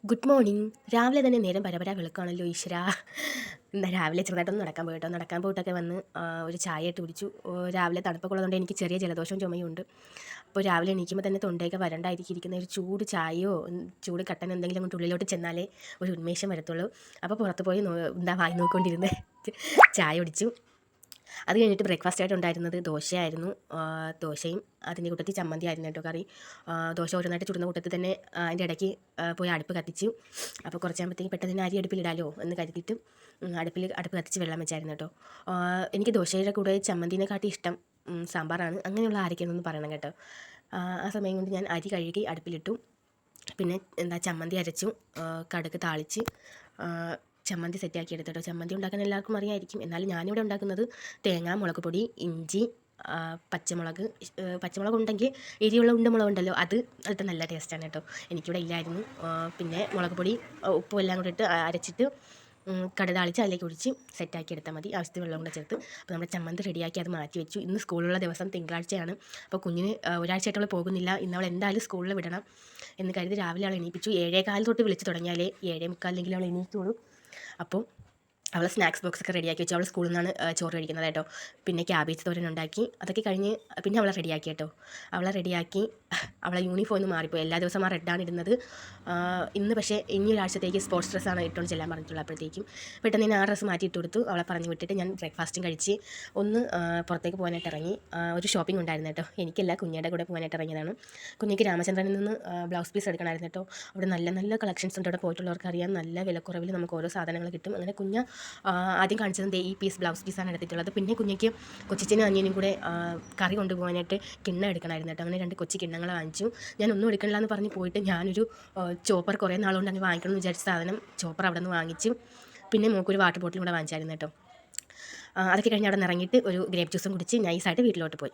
Good morning. രാവിലെ തന്നെ നേരം പരപരാ വെളുക്കാണല്ലോ ഈശ്വരാ. എന്താ രാവിലെ ചെറുതായിട്ടൊന്ന് നടക്കാൻ പോയിട്ടോ. നടക്കാൻ പോയിട്ടൊക്കെ വന്ന് ഒരു ചായ ഇട്ട് കുടിച്ചു. രാവിലെ തണുപ്പൊക്കെ ഉള്ളതുകൊണ്ട് എനിക്ക് ചെറിയ ജലദോഷവും ചുമയും ഉണ്ട്. അപ്പോൾ രാവിലെ എണീക്കുമ്പോൾ തന്നെ തൊണ്ടയൊക്കെ വരണ്ടായിരിക്കുന്ന ഒരു ചൂട് ചായയോ ചൂട് കട്ടൻ എന്തെങ്കിലും അങ്ങോട്ട് ഉള്ളിലോട്ട് ചെന്നാലേ ഒരു ഉന്മേഷം വരത്തുള്ളൂ. അപ്പോൾ പുറത്ത് പോയി എന്താ വായി നോക്കിക്കൊണ്ടിരുന്ന് ചായ കുടിച്ചു. അത് കഴിഞ്ഞിട്ട് ബ്രേക്ക്ഫാസ്റ്റ് ആയിട്ട് ഉണ്ടായിരുന്നത് ദോശയായിരുന്നു. ദോശയും അതിൻ്റെ കൂട്ടത്തിൽ ചമ്മന്തി ആയിരുന്നു കേട്ടോ കറി. ദോശ ഓരോന്നായിട്ട് ചുടുന്ന കൂട്ടത്തിൽ തന്നെ അതിൻ്റെ ഇടയ്ക്ക് പോയി അടുപ്പ് കത്തിച്ചു. അപ്പോൾ കുറച്ചാകുമ്പോഴത്തേക്ക് പെട്ടെന്ന് തന്നെ അരി അടുപ്പിലിടാലോ എന്ന് കരുതിയിട്ട് അടുപ്പ് കത്തിച്ച് വെള്ളം വെച്ചായിരുന്നു കേട്ടോ. എനിക്ക് ദോശയുടെ കൂടെ ചമ്മന്തിനെക്കാട്ടി ഇഷ്ടം സാമ്പാറാണ്. അങ്ങനെയുള്ള ആരൊക്കെയെന്നൊന്ന് പറയണം കേട്ടോ. ആ സമയം കൊണ്ട് ഞാൻ അരി കഴുകി അടുപ്പിലിട്ടു. പിന്നെ ചമ്മന്തി അരച്ചു, കടുക് താളിച്ച് ചമ്മന്തി സെറ്റാക്കി എടുത്തിട്ടോ. ചമ്മന്തി ഉണ്ടാക്കാൻ എല്ലാവർക്കും അറിയാമായിരിക്കും. എന്നാലും ഞാനിവിടെ ഉണ്ടാക്കുന്നത് തേങ്ങ, മുളക് പൊടി, ഇഞ്ചി, പച്ചമുളക് ഉണ്ടെങ്കിൽ എരിയുള്ള ഉണ്ടമുളക് ഉണ്ടല്ലോ, അത് നല്ല ടേസ്റ്റാണ് കേട്ടോ. എനിക്കിവിടെ ഇല്ലായിരുന്നു. പിന്നെ മുളക് പൊടി ഉപ്പും എല്ലാം കൂടി ഇട്ട് അരച്ചിട്ട് കടുക് താളിച്ച് അതിലേക്ക് ഒഴിച്ച് സെറ്റാക്കി എടുത്താൽ മതി. ആവശ്യത്തിന് വെള്ളം കൂടെ ചേർത്ത് അപ്പോൾ നമ്മുടെ ചമ്മന്തി റെഡിയാക്കി അത് മാറ്റി വെച്ചു. ഇന്ന് സ്കൂളിലുള്ള ദിവസം തിങ്കളാഴ്ചയാണ്. അപ്പോൾ കുഞ്ഞിന് ഒരാഴ്ചയായിട്ട് അവൾ പോകുന്നില്ല. ഇന്ന് അവൾ എന്തായാലും സ്കൂളിൽ വിടണം എന്ന് കരുതി രാവിലെ അവൾ എണീപ്പിച്ചു. 7:15 തൊട്ട് വിളിച്ച് തുടങ്ങിയാലേ 7:45 അവൾ എണീറ്റുള്ളൂ. അപ്പോൾ അവൾ സ്നാക്സ് ബോക്സൊക്കെ റെഡിയാക്കി വെച്ചു. അവൾ സ്കൂളിൽ നിന്നാണ് ചോറ് കഴിക്കുന്നത് കേട്ടോ. പിന്നെ ക്യാബേജ് തോരൻ ഉണ്ടാക്കി. അതൊക്കെ കഴിഞ്ഞ് പിന്നെ അവളെ റെഡിയാക്കി കേട്ടോ. അവളെ റെഡിയാക്കി അവളെ യൂണിഫോം ഒന്ന് മാറിപ്പോയി. എല്ലാ ദിവസവും ആ റെഡാണ് ഇടുന്നത്. ഇന്ന് പക്ഷേ ഇനി ഒരാഴ്ചത്തേക്ക് സ്പോർട്സ് ഡ്രസ്സാണ് ഇട്ടുകൊണ്ട് ചെല്ലാൻ പറഞ്ഞിട്ടുള്ളത്. അപ്പോഴത്തേക്കും പെട്ടെന്ന് ഞാൻ ആ ഡ്രസ്സ് മാറ്റി ഇട്ട് കൊടുത്തു. അവളെ പറഞ്ഞു വിട്ടിട്ട് ഞാൻ ബ്രേക്ക്ഫാസ്റ്റും കഴിച്ച് ഒന്ന് പുറത്തേക്ക് പോകാനായിട്ട് ഇറങ്ങി. ഒരു ഷോപ്പിംഗ് ഉണ്ടായിരുന്നു കേട്ടോ. എനിക്കല്ല, കുഞ്ഞിയുടെ കൂടെ പോകാനായിട്ട് ഇറങ്ങിയതാണ്. കുഞ്ഞിക്ക് രാമചന്ദ്രനിൽ നിന്ന് ബ്ലൗസ് പീസ് എടുക്കണമായിരുന്നു കേട്ടോ. അവിടെ നല്ല നല്ല കളക്ഷൻസ് ഉണ്ട്. അവിടെ പോയിട്ടുള്ളവർക്ക് അറിയാം, നല്ല വിലക്കുറവിൽ നമുക്ക് ഓരോ സാധനങ്ങൾ കിട്ടും. അങ്ങനെ ആദ്യം കാണിച്ചത് ഈ ബ്ലൗസ് പീസാണ് എടുത്തിട്ടുള്ളത്. പിന്നെ കുഞ്ഞിക്ക് കൊച്ചിനും അനിയനും കൂടെ കറി കൊണ്ടുപോകാനായിട്ട് കിണ്ണം എടുക്കണമായിരുന്നു കേട്ടോ. അങ്ങനെ 2 കൊച്ചി കിണ്ണങ്ങൾ വാങ്ങിച്ചു. ഞാൻ ഒന്നും എടുക്കണില്ല എന്ന് പറഞ്ഞ് പോയിട്ട് ഞാനൊരു ചോപ്പർ കുറേ നാളുകൊണ്ട് അങ്ങ് വാങ്ങിക്കണം എന്ന് വിചാരിച്ച സാധനം ചോപ്പർ അവിടെ നിന്ന് വാങ്ങിച്ചു. പിന്നെ മോക്കൊരു വാട്ടർ ബോട്ടിലും കൂടെ വാങ്ങിച്ചായിരുന്നു കേട്ടോ. അതൊക്കെ കഴിഞ്ഞ് അവിടെ നിന്ന് ഇറങ്ങിയിട്ട് ഒരു ഗ്രേപ്പ് ജ്യൂസും കുടിച്ച് നൈസായിട്ട് വീട്ടിലോട്ട് പോയി.